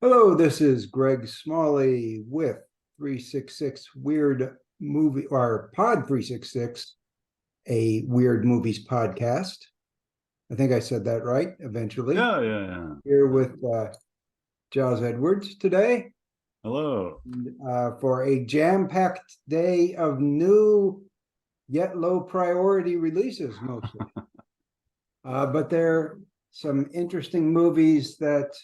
Hello, this is Greg Smalley with 366 Weird Movie or Pod 366, a Weird Movies podcast. I think I said that right eventually. Yeah. Here with Giles Edwards today Hello. for a jam-packed day of new yet low priority releases mostly. But there are some interesting movies that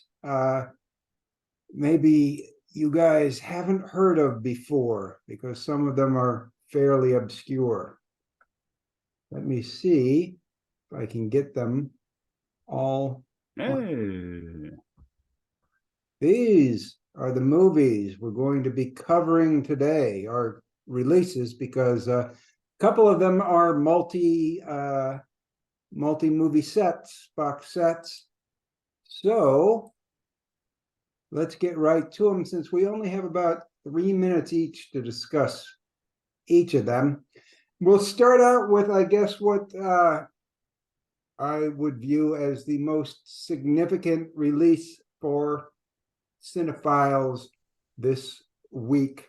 maybe you guys haven't heard of before because some of them are fairly obscure. Let me see if I can get them all. Hey. These are the movies we're going to be covering today, our releases, because a couple of them are multi-movie sets, box sets. So let's get right to them since we only have about 3 minutes each to discuss each of them. We'll start out with, I guess, what I would view as the most significant release for cinephiles this week,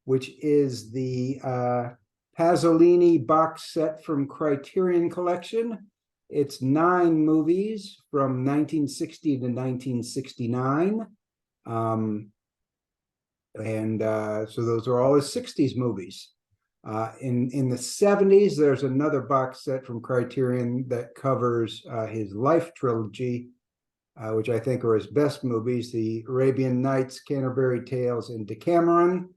which is the Pasolini box set from Criterion Collection. It's 9 movies from 1960 to 1969. So those are all his 60s movies. In the 70s, there's another box set from Criterion that covers his life trilogy, which I think are his best movies, the Arabian Nights, Canterbury Tales, and Decameron.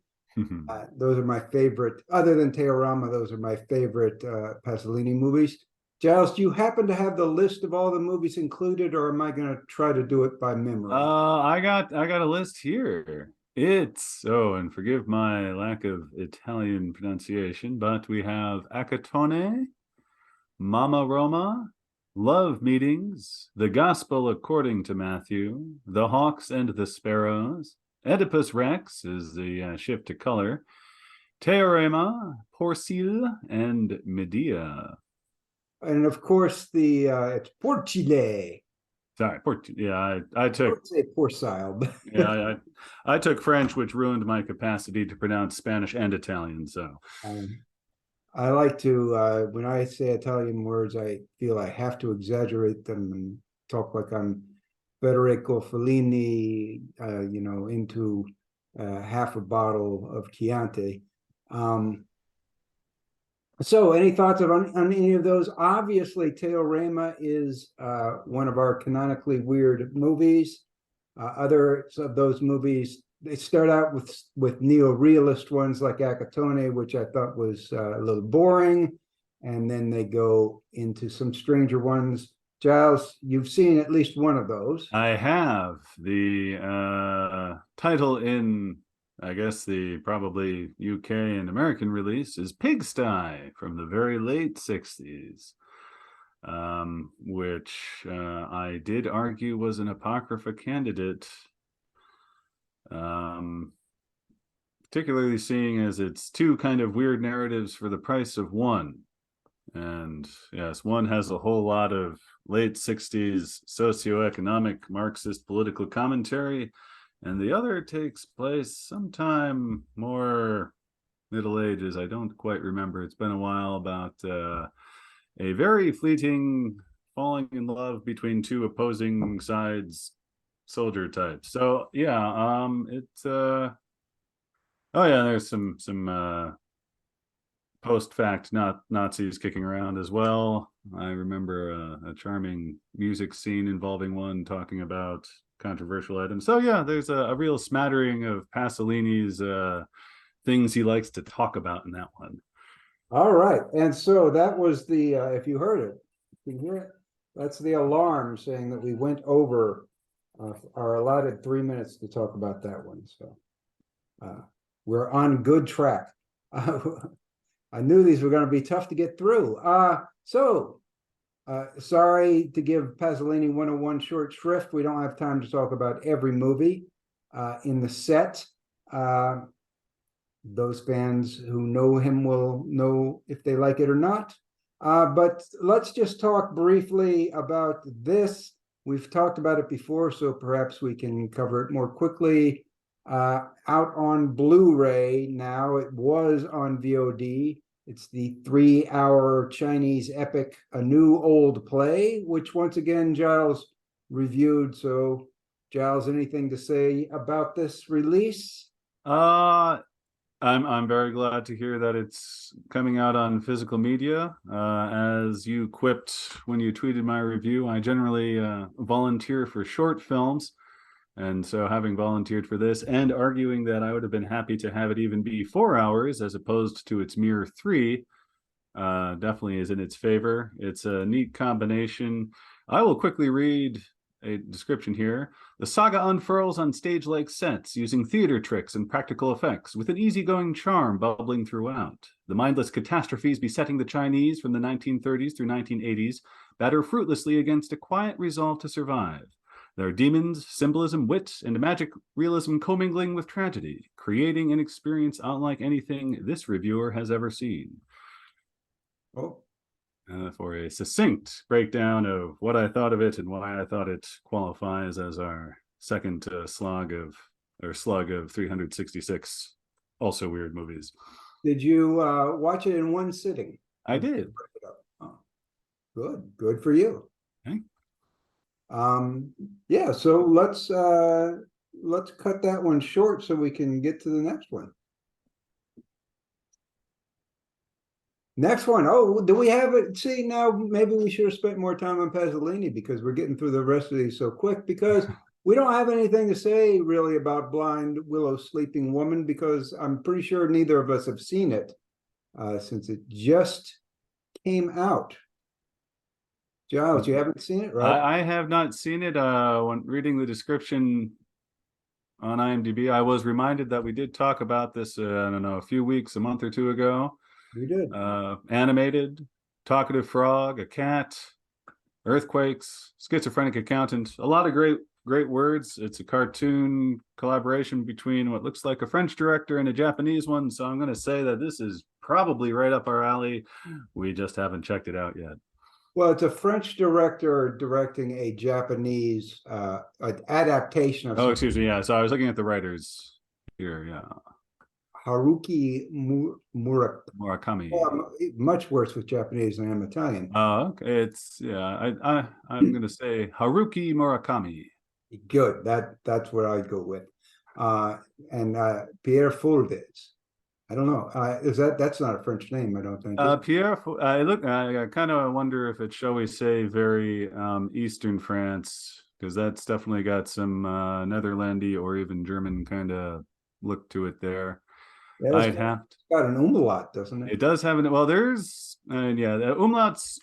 Those are my favorite. Other than Teorama, those are my favorite Pasolini movies. Giles, do you happen to have the list of all the movies included, or am I going to try to do it by memory? I got a list here. And forgive my lack of Italian pronunciation, but we have Acatone, Mama Roma, Love Meetings, The Gospel According to Matthew, The Hawks and the Sparrows, Oedipus Rex is the shift to color, Teorema, Porcile, and Medea. And of course, it's Porcile. Sorry, I took. I would say Porcile. Yeah, I took French, which ruined my capacity to pronounce Spanish and Italian. So I like to when I say Italian words, I feel I have to exaggerate them and talk like I'm Federico Fellini, into half a bottle of Chianti. So any thoughts on any of those? Obviously, Teorema is one of our canonically weird movies. Others of those movies, they start out with neo-realist ones like Acatone, which I thought was a little boring, and then they go into some stranger ones. Giles, you've seen at least one of those. I have the title in, I guess, the probably UK and American release is Pigsty from the very late 60s, which I did argue was an Apocrypha candidate, particularly seeing as it's two kind of weird narratives for the price of one. And yes, one has a whole lot of late 60s socioeconomic Marxist political commentary, and the other takes place sometime more Middle Ages. I don't quite remember. It's been a while, about a very fleeting falling in love between two opposing sides soldier types. So yeah, there's some post-fact Nazis kicking around as well. I remember a charming music scene involving one talking about controversial items. So yeah, there's a real smattering of Pasolini's things he likes to talk about in that one. All right, and so that was the if you heard it, you hear it. That's the alarm saying that we went over our allotted 3 minutes to talk about that one. So we're on good track. I knew these were going to be tough to get through. Sorry to give Pasolini 101 short shrift. We don't have time to talk about every movie in the set. Those fans who know him will know if they like it or not. But let's just talk briefly about this We've talked about it before, so perhaps we can cover it more quickly. Out on Blu-ray now. It was on VOD. It's the 3-hour Chinese epic, A New Old Play, which once again Giles reviewed. So, Giles, anything to say about this release? I'm very glad to hear that it's coming out on physical media. As you quipped when you tweeted my review, I generally volunteer for short films. And so having volunteered for this and arguing that I would have been happy to have it even be 4 hours as opposed to its mere 3, definitely is in its favor. It's a neat combination. I will quickly read a description here. The saga unfurls on stage-like sets using theater tricks and practical effects with an easygoing charm bubbling throughout. The mindless catastrophes besetting the Chinese from the 1930s through 1980s batter fruitlessly against a quiet resolve to survive. There are demons, symbolism, wit, and magic realism commingling with tragedy, creating an experience unlike anything this reviewer has ever seen. Oh. For a succinct breakdown of what I thought of it and why I thought it qualifies as our second slug of 366 also weird movies. Did you watch it in one sitting? I did. Oh, good for you. Okay. Yeah, so let's cut that one short so we can get to the next one. Next one. Oh, do we have it? See, now maybe we should have spent more time on Pasolini because we're getting through the rest of these so quick, because we don't have anything to say really about Blind Willow Sleeping Woman, because I'm pretty sure neither of us have seen it since it just came out. Giles, you haven't seen it, right? I have not seen it. When reading the description on IMDb, I was reminded that we did talk about this, I don't know, a month or two ago. We did. Animated, talkative frog, a cat, earthquakes, schizophrenic accountant, a lot of great words. It's a cartoon collaboration between what looks like a French director and a Japanese one, so I'm going to say that this is probably right up our alley. We just haven't checked it out yet. Well, it's a French director directing a Japanese adaptation of. Oh, excuse me. Yeah, so I was looking at the writers here. Yeah. Haruki Murakami. Much worse with Japanese than I am Italian. Oh, okay. It's I'm going to say Haruki Murakami. Good. That's what I'd go with. And Pierre Fulves. I don't know. That's not a French name, I don't think. Pierre, I kind of wonder if it's, shall we say, very Eastern France, because that's definitely got some Netherlandy or even German kind of look to it there. Yeah, it's got an umlaut, doesn't it? It does have well, there's the umlauts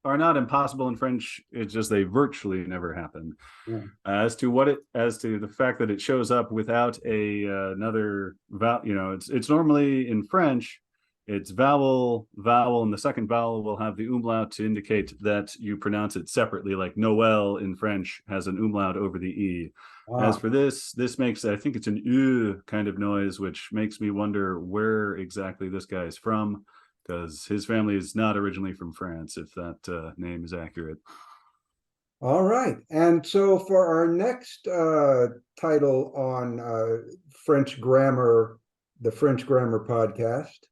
are not impossible in French. It's just they virtually never happen. Yeah. As to the fact that it shows up without another vowel, it's normally in French, it's vowel, and the second vowel will have the umlaut to indicate that you pronounce it separately, like Noel in French has an umlaut over the E. As for this makes, I think it's an U kind of noise, which makes me wonder where exactly this guy is from, because his family is not originally from France, if that name is accurate. All right. And so for our next title on French grammar, the French Grammar Podcast,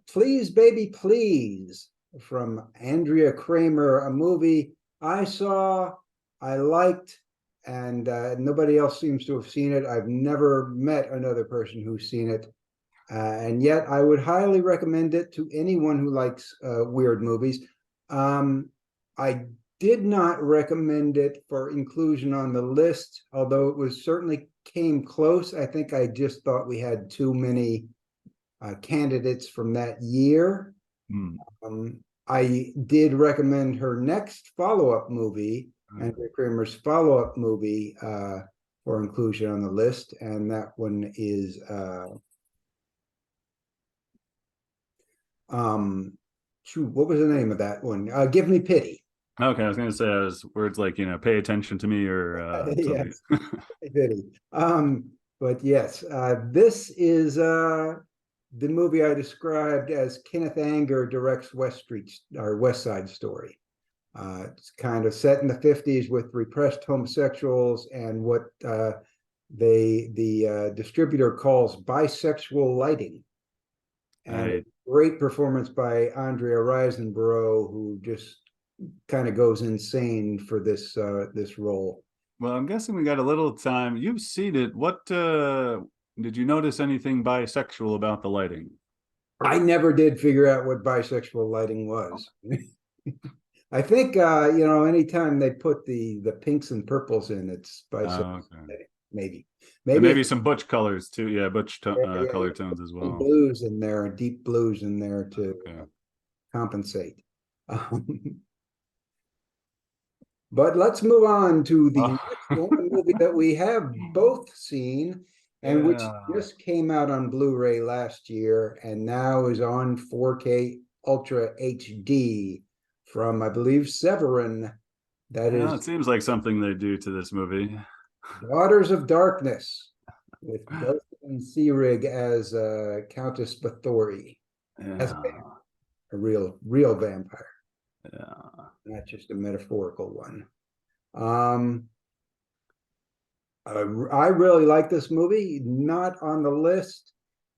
Please Baby Please from Andrea Kramer, a movie I saw, I liked, and nobody else seems to have seen it. I've never met another person who's seen it. And yet I would highly recommend it to anyone who likes weird movies. I did not recommend it for inclusion on the list, although it was certainly came close. I think I just thought we had too many candidates from that year. I did recommend her next follow-up movie, Andrea Kramer's follow-up movie, for inclusion on the list, and that one is what was the name of that one? Give Me Pity. Okay, I was gonna say words like, pay attention to me, or yes, pity. But yes, this is the movie I described as Kenneth Anger directs West Side Story. It's kind of set in the 50s with repressed homosexuals and what the distributor calls bisexual lighting. And great performance by Andrea Riseborough, who just kind of goes insane for this role. Well, I'm guessing we got a little time. You've seen it. What did you notice anything bisexual about the lighting? I never did figure out what bisexual lighting was. I think anytime they put the pinks and purples in, it's bisexual lighting. Maybe some butch colors too. Yeah, butch color tones as well. Blues in there, deep blues in there to compensate. But let's move on to the next movie that we have both seen, and which just came out on Blu-ray last year and now is on 4K Ultra HD from, I believe, Severin. That is, it seems like something they do to this movie. Daughters of Darkness, with Delphine Seyrig as Countess Bathory. As a real vampire. Yeah. Not just a metaphorical one. I really like this movie. Not on the list.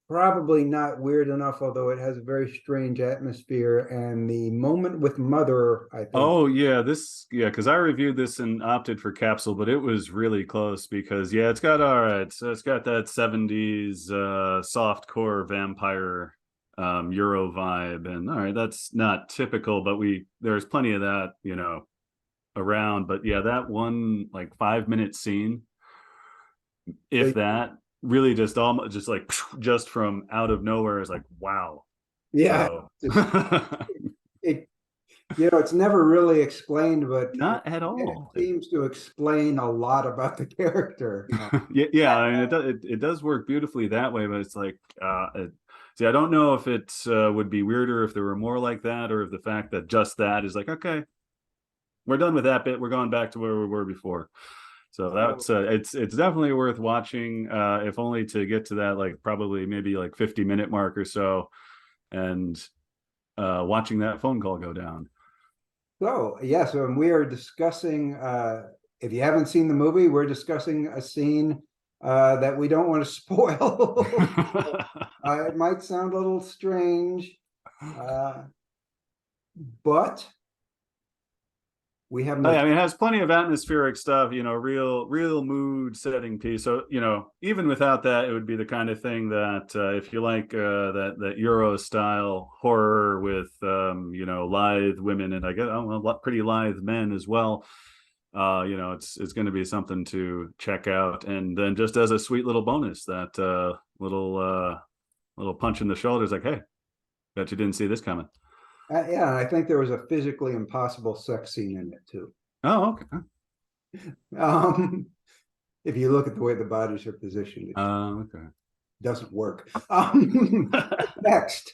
Probably not weird enough, although it has a very strange atmosphere. And the moment with Mother, I think. Oh yeah, because I reviewed this and opted for Capsule, but it was really close because it's got so it's got that 70s soft core vampire Euro vibe, and all right, that's not typical, but there's plenty of that, around. But yeah, that one like 5-minute scene, if that, really just almost just from out of nowhere is like, wow. Yeah. So, it's never really explained, but not at all. It seems to explain a lot about the character. Yeah, I mean, it does work beautifully that way, but it's like see, I don't know if it would be weirder if there were more like that, or if the fact that just that is like, okay, we're done with that bit, we're going back to where we were before. So that's it's definitely worth watching, if only to get to that, like probably maybe like 50-minute mark or so, and watching that phone call go down. So and we are discussing, if you haven't seen the movie, we're discussing a scene that we don't want to spoil. It might sound a little strange, but we have I mean, it has plenty of atmospheric stuff, real mood setting piece. So, even without that, it would be the kind of thing that if you like that Euro style horror with lithe women, and I guess pretty lithe men as well, it's going to be something to check out. And then just as a sweet little bonus, that little punch in the shoulders, like, hey, bet you didn't see this coming. I think there was a physically impossible sex scene in it too. Oh, okay. If you look at the way the bodies are positioned, it okay, doesn't work. Next,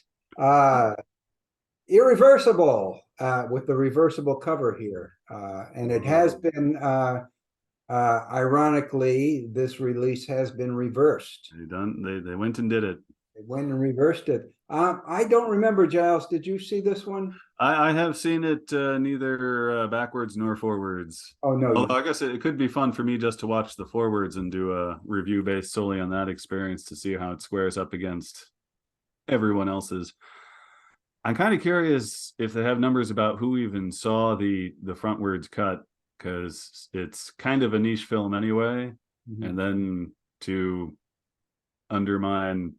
Irreversible, with the reversible cover here, and it has been ironically, this release has been reversed. They went and did it. They went and reversed it. I don't remember, Giles. Did you see this one? I have seen it neither backwards nor forwards. Oh, no. Although I guess it could be fun for me just to watch the forwards and do a review based solely on that experience to see how it squares up against everyone else's. I'm kind of curious if they have numbers about who even saw the frontwards cut, because it's kind of a niche film anyway. Mm-hmm. And then to undermine,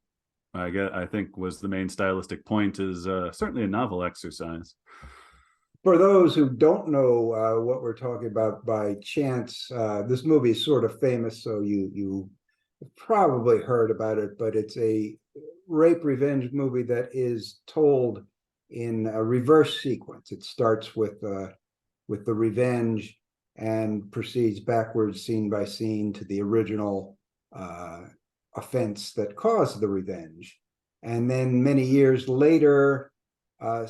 I think was the main stylistic point, is certainly a novel exercise. For those who don't know what we're talking about by chance, this movie is sort of famous, so you probably heard about it, but it's a rape revenge movie that is told in a reverse sequence. It starts with the revenge and proceeds backwards scene by scene to the original offense that caused the revenge. And then many years later, a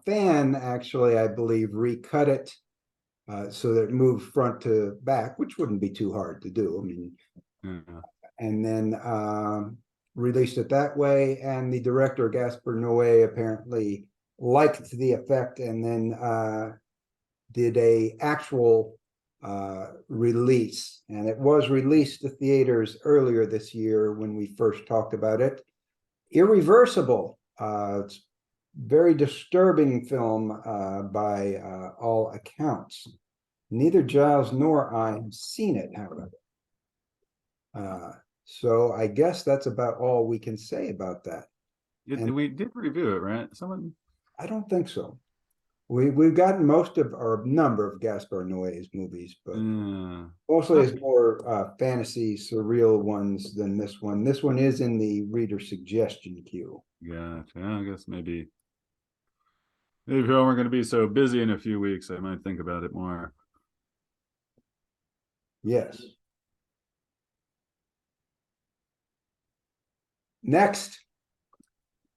fan actually, I believe, recut it so that it moved front to back, which wouldn't be too hard to do. I mean, and then released it that way. And the director, Gaspar Noé, apparently liked the effect and then did a actual release, and it was released to theaters earlier this year when we first talked about it. Irreversible. It's very disturbing film by all accounts. Neither Giles nor I have seen it, however. So I guess that's about all we can say about that. We did review it, right? Someone? I don't think so. We've gotten most of, or a number of Gaspar Noé's movies, but mostly it's more fantasy, surreal ones than this one. This one is in the reader suggestion queue. Yeah, I guess maybe if we weren't going to be so busy in a few weeks, I might think about it more. Yes. Next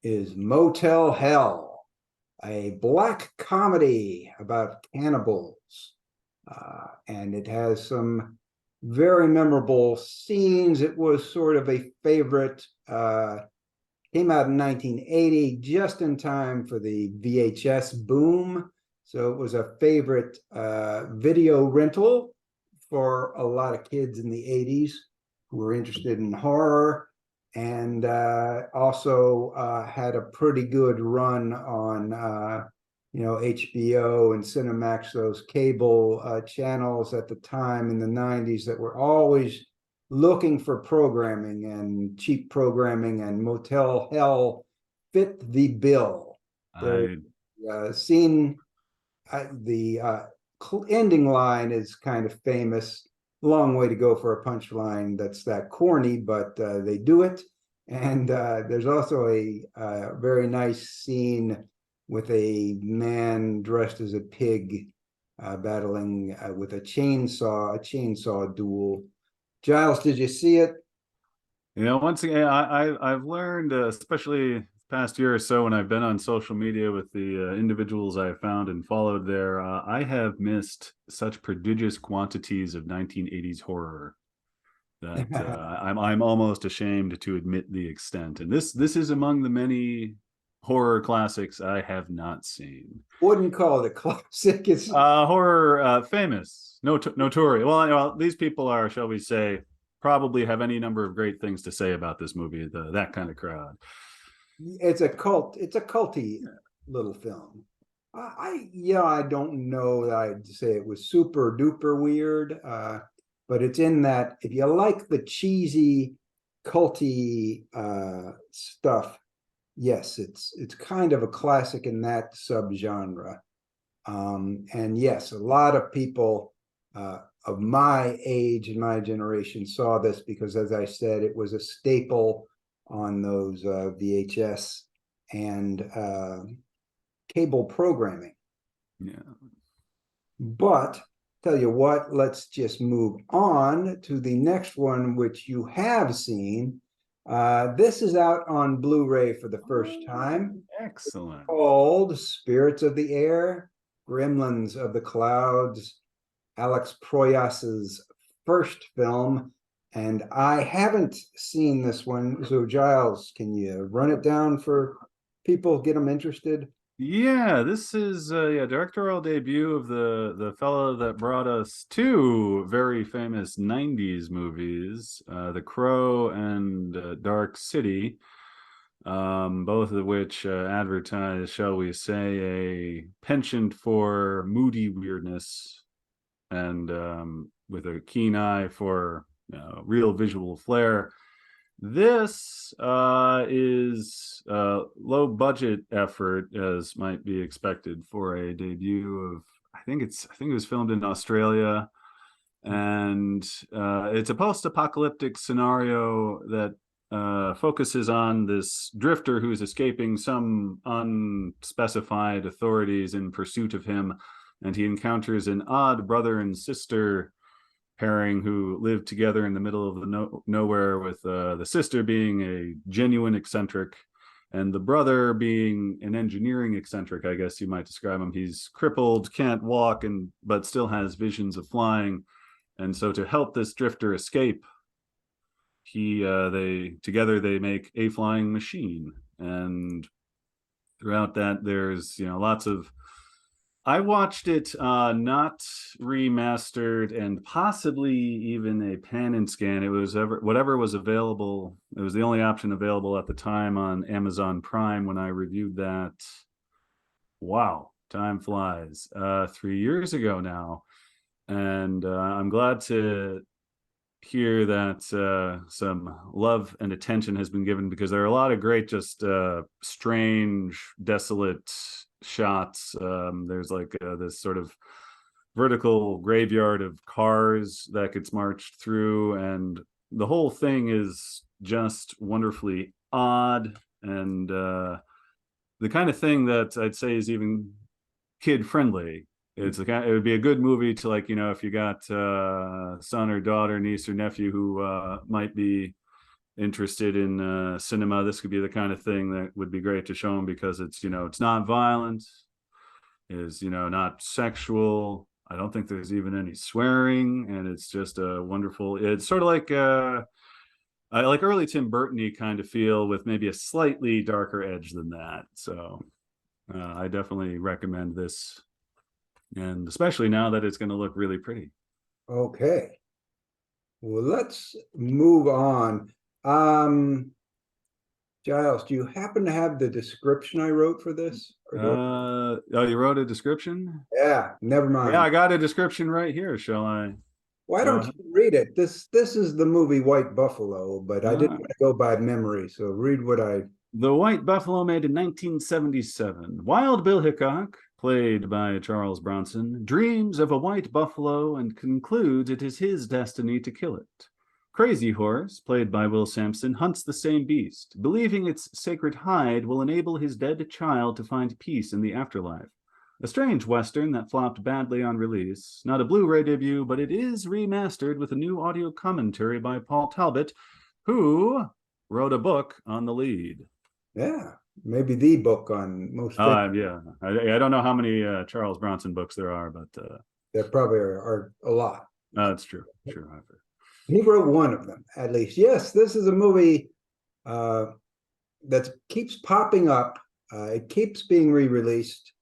is Motel Hell, a black comedy about cannibals. And it has some very memorable scenes. It was sort of a favorite. Came out in 1980, just in time for the VHS boom. So it was a favorite video rental for a lot of kids in the 80s who were interested in horror, and also had a pretty good run on HBO and Cinemax, those cable channels at the time in the 90s that were always looking for programming and cheap programming, and Motel Hell fit the bill. The scene, the ending line is kind of famous. Long way to go for a punchline that's that corny, but they do it. And there's also a very nice scene with a man dressed as a pig battling with a chainsaw duel. Giles, did you see it? Once again, I've learned, especially past year or so, when I've been on social media with the individuals I found and followed there, I have missed such prodigious quantities of 1980s horror that I'm almost ashamed to admit the extent. And this is among the many horror classics I have not seen. Wouldn't call it a classic. It's horror famous, notorious. Well, these people are, shall we say, probably have any number of great things to say about this movie. That kind of crowd. It's a culty little film. I don't know that I'd say it was super duper weird, but it's in that if you like the cheesy culty stuff, yes, it's kind of a classic in that subgenre. And yes, a lot of people of my age and my generation saw this because, as I said, it was a staple on those VHS and cable programming. Yeah. But tell you what, let's just move on to the next one, which you have seen. This is out on Blu-ray for the first time. Excellent. It's called Spirits of the Air, Gremlins of the Clouds, Alex Proyas's first film. And I haven't seen this one. So Giles, can you run it down for people, get them interested? Yeah, this is directorial debut of the fellow that brought us two very famous 90s movies, The Crow and Dark City, both of which advertise, shall we say, a penchant for moody weirdness and with a keen eye for real visual flair. This is a low budget effort, as might be expected for a debut of, I think it was filmed in Australia, and it's a post-apocalyptic scenario that focuses on this drifter who's escaping some unspecified authorities in pursuit of him, and he encounters an odd brother and sister pairing who live together in the middle of the nowhere, with the sister being a genuine eccentric and the brother being an engineering eccentric, I guess you might describe him. He's crippled, can't walk, but still has visions of flying. And so to help this drifter escape, they make a flying machine. And throughout that, there's lots of I watched it not remastered and possibly even a pan and scan. It was whatever was available. It was the only option available at the time on Amazon Prime when I reviewed that. Wow, time flies. 3 years ago now. And I'm glad to hear that some love and attention has been given, because there are a lot of great, just strange, desolate shots. There's like this sort of vertical graveyard of cars that gets marched through, and the whole thing is just wonderfully odd, and the kind of thing that I'd say is even kid friendly. It would be a good movie to, like, if you got son or daughter, niece or nephew who might be interested in cinema. This could be the kind of thing that would be great to show them, because it's not violent, is not sexual. I don't think there's even any swearing, and it's just a wonderful. It's sort of like I like early Tim Burton-y kind of feel, with maybe a slightly darker edge than that. So I definitely recommend this. And especially now that it's going to look really pretty. Okay. Well, let's move on. Giles, do you happen to have the description I wrote for this? Oh, you wrote a description? Yeah, never mind. Yeah, I got a description right here. Shall I? Why don't you read it? This is the movie White Buffalo, but I didn't want to go by memory, so read what I... The White Buffalo, made in 1977. Wild Bill Hickok, played by Charles Bronson, dreams of a white buffalo and concludes it is his destiny to kill it. Crazy Horse, played by Will Sampson, hunts the same beast, believing its sacred hide will enable his dead child to find peace in the afterlife. A strange Western that flopped badly on release. Not a Blu-ray debut, but it is remastered with a new audio commentary by Paul Talbot, who wrote a book on the lead. Yeah, maybe the book on most. Yeah, I don't know how many Charles Bronson books there are, but there probably are a lot. That's true. Sure, he wrote one of them, at least. Yes, this is a movie that keeps popping up. It keeps being re-released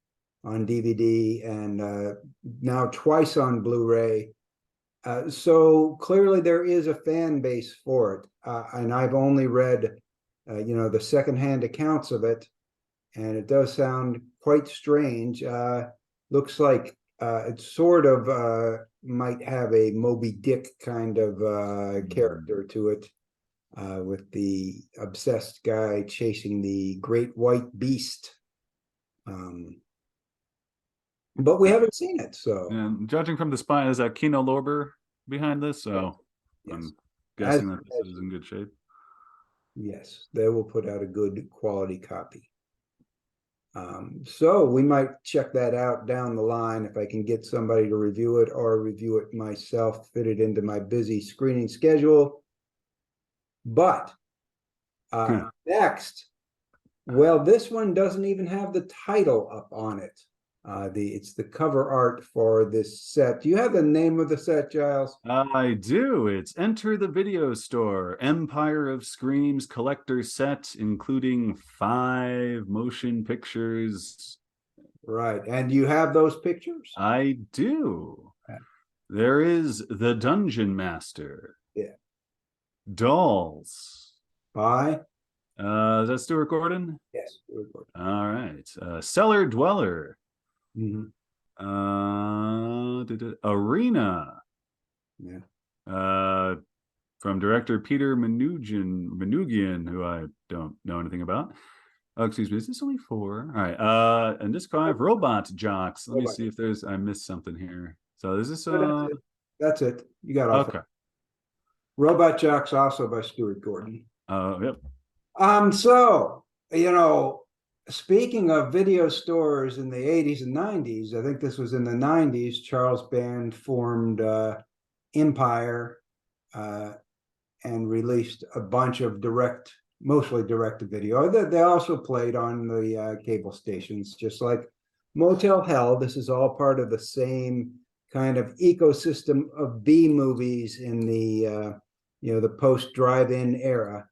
on DVD and now twice on Blu-ray. So clearly there is a fan base for it, and I've only read the secondhand accounts of it, and it does sound quite strange. Looks like it sort of might have a Moby Dick kind of character to it, with the obsessed guy chasing the great white beast. But we haven't seen it, so. And judging from the spine, is that Kino Lorber behind this? So yes. I'm guessing that this is in good shape. Yes, they will put out a good quality copy. So we might check that out down the line if I can get somebody to review it, or review it myself, fit it into my busy screening schedule. But next, well, this one doesn't even have the title up on it. It's the cover art for this set. Do you have the name of the set, Giles? I do. It's Enter the Video Store, Empire of Screams collector set, including 5 motion pictures. Right. And you have those pictures? I do. Okay. There is The Dungeonmaster. Yeah. Dolls. By? Is that Stuart Gordon? Yes, Stuart Gordon. All right. Cellar Dweller. Mm-hmm. Arena. Yeah. From director Peter Manoogian, who I don't know anything about. Oh, excuse me. Is this only 4? All right. And disc 5, Robot Jocks. Let me see if I missed something here. So is this That's it. You got off. Okay. Robot Jocks, also by Stuart Gordon. Yep. So, speaking of video stores in the 80s and 90s, I think this was in the 90s, Charles Band formed Empire and released a bunch of mostly direct-to-video. They also played on the cable stations, just like Motel Hell. This is all part of the same kind of ecosystem of B movies in the the post-drive-in era.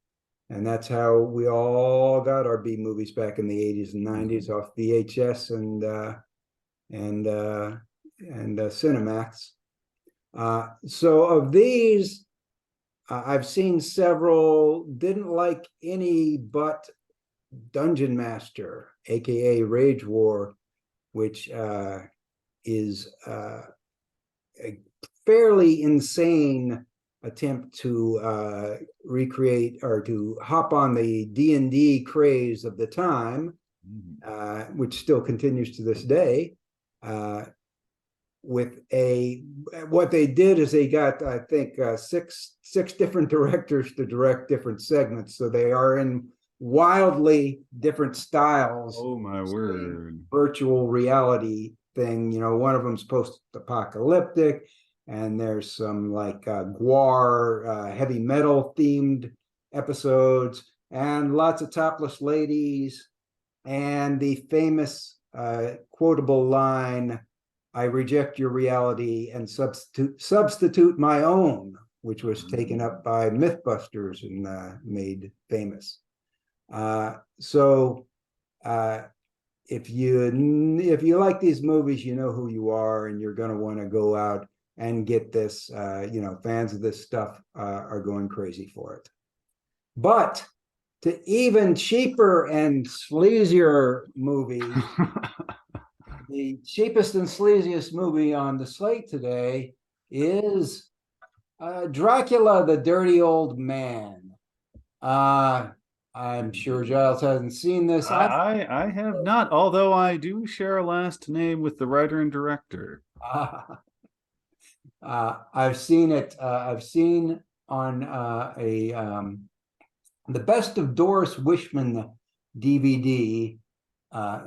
And that's how we all got our B movies back in the 80s and 90s, off VHS and Cinemax. So of these, I've seen several, didn't like any but Dungeonmaster, aka Rage War, which is a fairly insane attempt to recreate or to hop on the D&D craze of the time, which still continues to this day. With what they did is they got, I think, six different directors to direct different segments, so they are in wildly different styles. Oh my word! Virtual reality thing, one of them's post-apocalyptic, and there's some like Gwar heavy metal themed episodes, and lots of topless ladies, and the famous quotable line, "I reject your reality and substitute my own," which was taken up by Mythbusters and made famous. If you like these movies, you know who you are, and you're going to want to go out and get this. Fans of this stuff are going crazy for it. But to even cheaper and sleazier movies, the cheapest and sleaziest movie on the slate today is Dracula, the Dirty Old Man. I'm sure Giles hasn't seen this. I have not, although I do share a last name with the writer and director. I've seen it. I've seen on the Best of Doris Wishman DVD.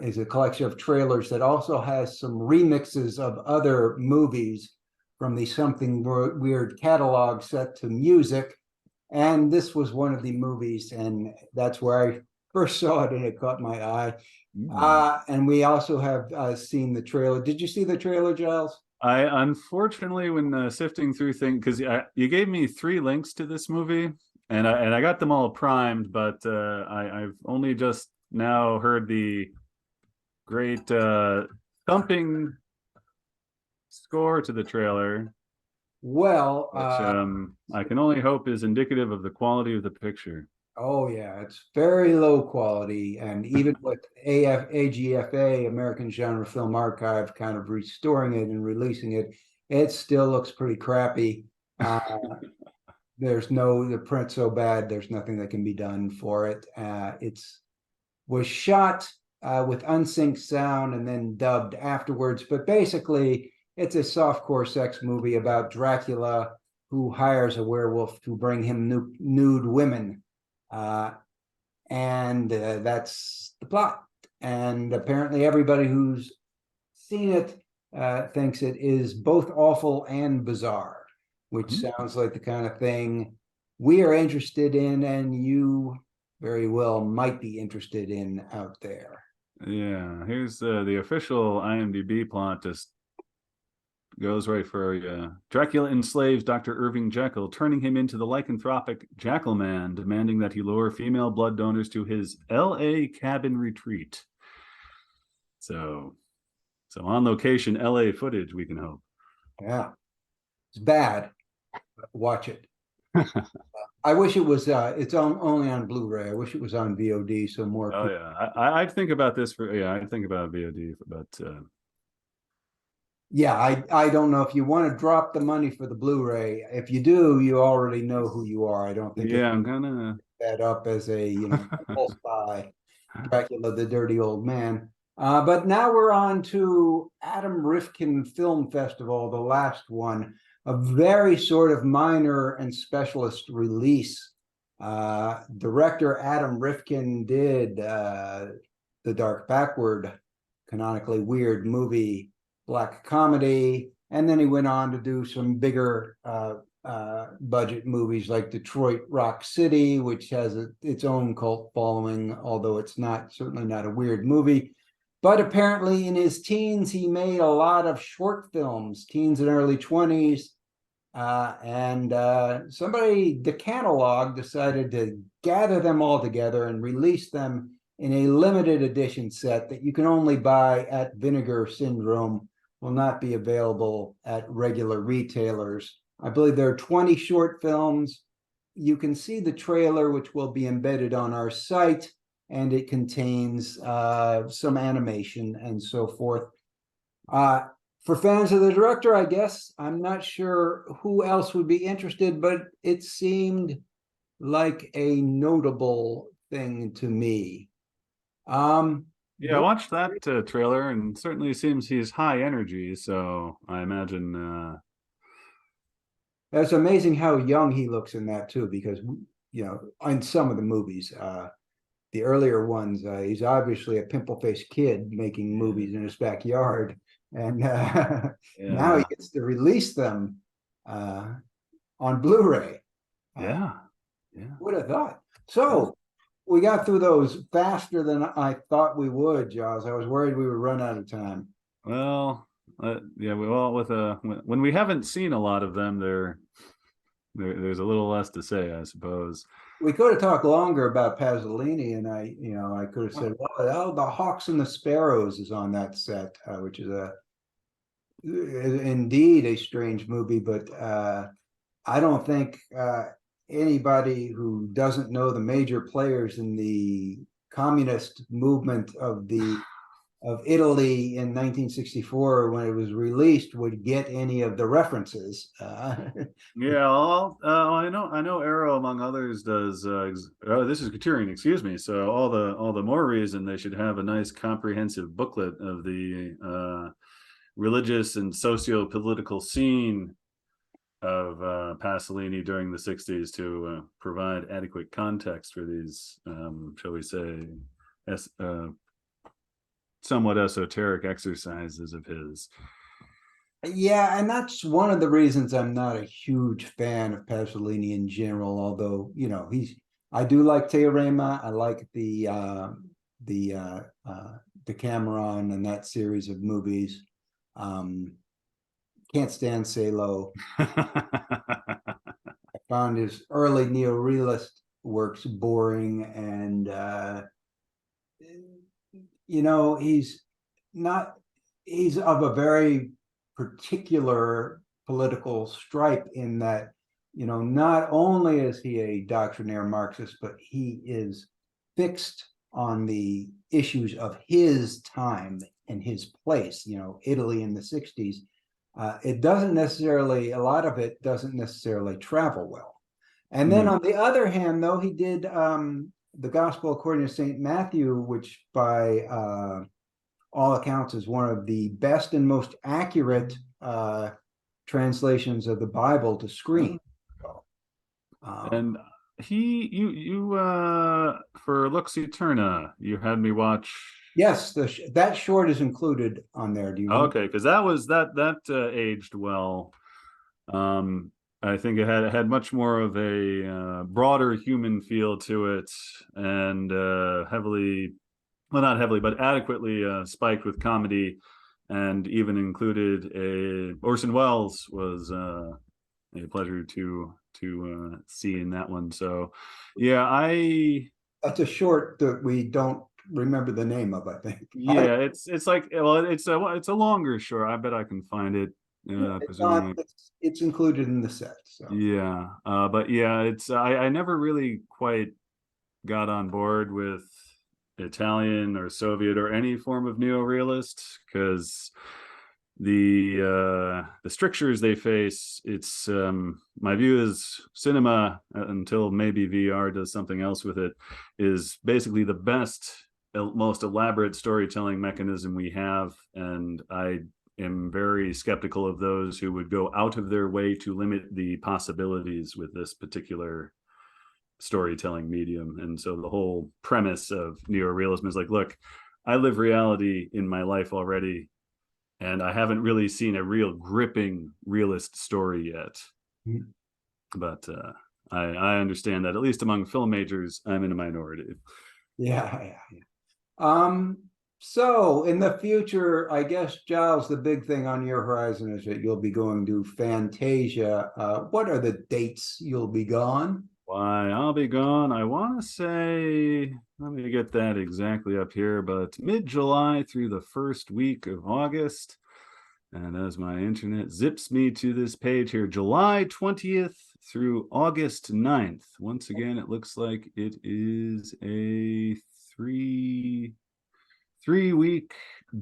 Is a collection of trailers that also has some remixes of other movies from the Something Weird catalog set to music. And this was one of the movies, and that's where I first saw it, and it caught my eye. And we also have seen the trailer. Did you see the trailer, Giles? I unfortunately, when sifting through things, because you gave me 3 links to this movie, and I got them all primed, but I've only just now heard the great thumping score to the trailer. Well, which I can only hope is indicative of the quality of the picture. Oh yeah, it's very low quality, and even with AGFA, American Genre Film Archive, kind of restoring it and releasing it, it still looks pretty crappy. The print's so bad, there's nothing that can be done for it. Was shot with unsynced sound and then dubbed afterwards, but basically it's a softcore sex movie about Dracula who hires a werewolf to bring him nude women. And that's the plot. And apparently everybody who's seen it thinks it is both awful and bizarre, which sounds like the kind of thing we are interested in, and you very well might be interested in out there. Yeah, here's the official IMDb plot. Just goes right for you. Dracula enslaves Dr. Irving Jekyll, turning him into the lycanthropic Jackal Man, demanding that he lure female blood donors to his L.A. cabin retreat. So on location L.A. footage, we can hope. Yeah, it's bad. Watch it. I wish it was. It's only on Blu-ray. I wish it was on VOD. So more. Oh yeah, I'd think about this for. Yeah, I'd think about VOD, but. Yeah, I don't know if you want to drop the money for the Blu-ray. If you do, you already know who you are. I don't think. Yeah, I'm gonna that up as a impulse buy. Dracula, the Dirty Old Man. But now we're on to Adam Rifkin Film Festival, the last one, a very sort of minor and specialist release. Director Adam Rifkin did The Dark Backward, canonically weird movie, black comedy, and then he went on to do some bigger budget movies like Detroit Rock City, which has its own cult following, although it's certainly not a weird movie. But apparently in his teens, he made a lot of short films, teens and early 20s. Somebody, the catalog, decided to gather them all together and release them in a limited edition set that you can only buy at Vinegar Syndrome, will not be available at regular retailers. I believe there are 20 short films. You can see the trailer, which will be embedded on our site, and it contains some animation and so forth. For fans of the director, I guess, I'm not sure who else would be interested, but it seemed like a notable thing to me. Yeah, I watched that trailer, and certainly seems he's high energy. So I imagine. It's amazing how young he looks in that too, because in some of the movies, the earlier ones, he's obviously a pimple-faced kid making movies in his backyard, and now he gets to release them on Blu-ray. Yeah. Would have thought. So we got through those faster than I thought we would, Giles. I was worried we would run out of time. Well, yeah. Well, when we haven't seen a lot of them, there's a little less to say, I suppose. We could have talked longer about Pasolini, and I could have said, well, the Hawks and the Sparrows is on that set, which is indeed a strange movie, but I don't think anybody who doesn't know the major players in the communist movement of Italy in 1964 when it was released would get any of the references. Yeah, I know Arrow among others does. This is Criterion, excuse me. So all the more reason they should have a nice comprehensive booklet of the religious and socio-political scene of Pasolini during the 60s to provide adequate context for these, shall we say, somewhat esoteric exercises of his. Yeah, and that's one of the reasons I'm not a huge fan of Pasolini in general, although, I do like Teorema. I like the Decameron and that series of movies. Can't stand Salo. I found his early neorealist works boring, and he's of a very particular political stripe in that, not only is he a doctrinaire Marxist, but he is fixed on the issues of his time and his place, Italy in the 60s. A lot of it doesn't necessarily travel well. And then on the other hand, though, he did the Gospel according to St. Matthew, which by all accounts is one of the best and most accurate translations of the Bible to screen. And you for Lux Eterna, you had me watch. Yes, that short is included on there. Do you? Okay, because that aged well. I think it had much more of a broader human feel to it, and not heavily, but adequately spiked with comedy, and even included Orson Welles was a pleasure to see in that one. So, yeah, that's a short that we don't remember the name of, I think. Yeah, it's like, well, it's a longer short. I bet I can find it. It's included in the set. So. Yeah, but yeah, I never really quite got on board with Italian or Soviet or any form of neorealist, because the strictures they face, it's my view is cinema, until maybe VR does something else with it, is basically the best, most elaborate storytelling mechanism we have, and I am very skeptical of those who would go out of their way to limit the possibilities with this particular storytelling medium. And so the whole premise of neorealism is like, look, I live reality in my life already, and I haven't really seen a real gripping realist story yet. But I understand that, at least among film majors, I'm in a minority. Yeah. So in the future, I guess, Giles, the big thing on your horizon is that you'll be going to Fantasia. What are the dates you'll be gone? Why, I'll be gone. I want to say, let me get that exactly up here, but mid-July through the first week of August. And as my internet zips me to this page here, July 20th through August 9th. Once again, it looks like it is a three-week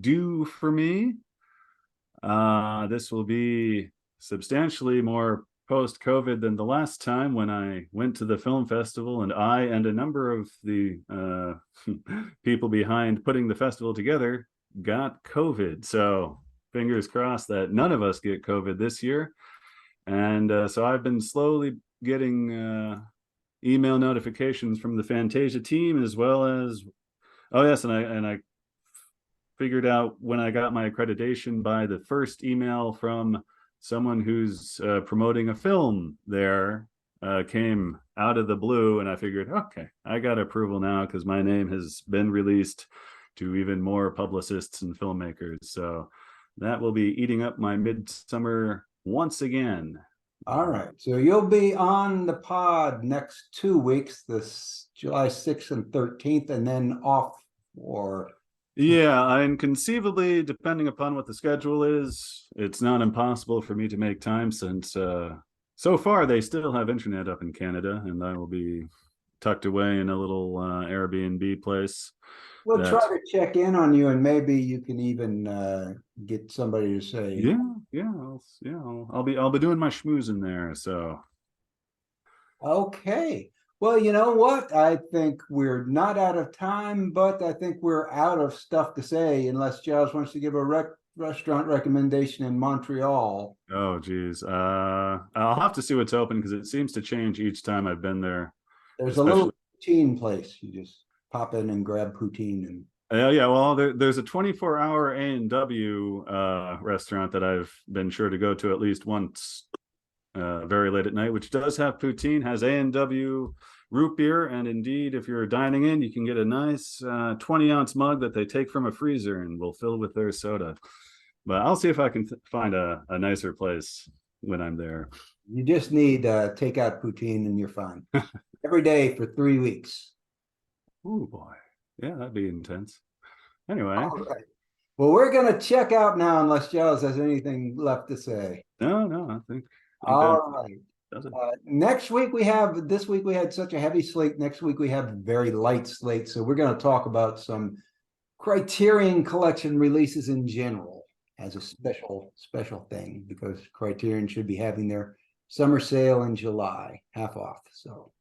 due for me. This will be substantially more post-COVID than the last time when I went to the film festival, and I and a number of the people behind putting the festival together got COVID. So fingers crossed that none of us get COVID this year. And so I've been slowly getting email notifications from the Fantasia team, as well as, oh yes, and I figured out when I got my accreditation by the first email from someone who's promoting a film there came out of the blue, and I figured, okay, I got approval now because my name has been released to even more publicists and filmmakers. So that will be eating up my midsummer once again. All right, so you'll be on the pod next 2 weeks, this July 6th and 13th, and then off for... Yeah, and conceivably, depending upon what the schedule is, it's not impossible for me to make time, since so far they still have internet up in Canada, and I will be tucked away in a little Airbnb place. We'll try to check in on you, and maybe you can even get somebody to say, I'll be doing my schmoozing there. So okay. Well, you know what? I think we're not out of time, but I think we're out of stuff to say, unless Giles wants to give a restaurant recommendation in Montreal. Oh, geez. I'll have to see what's open, because it seems to change each time I've been there. There's a little poutine place. You just pop in and grab poutine. And yeah, well, there's a 24-hour A&W restaurant that I've been sure to go to at least once, very late at night, which does have poutine, has A&W root beer, and indeed, if you're dining in, you can get a nice 20-ounce mug that they take from a freezer and will fill with their soda. But I'll see if I can find a nicer place when I'm there. You just need takeout poutine and you're fine. Every day for 3 weeks. Oh boy, yeah, that'd be intense. Anyway, all right. Well, we're gonna check out now, unless Giles has anything left to say. No, I think all right. Next week this week we had such a heavy slate. Next week we have a very light slate, so we're going to talk about some Criterion Collection releases in general as a special thing, because Criterion should be having their summer sale in July, half off. So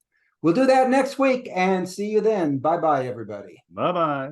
we'll do that next week, and see you then. Bye-bye, everybody. Bye-bye.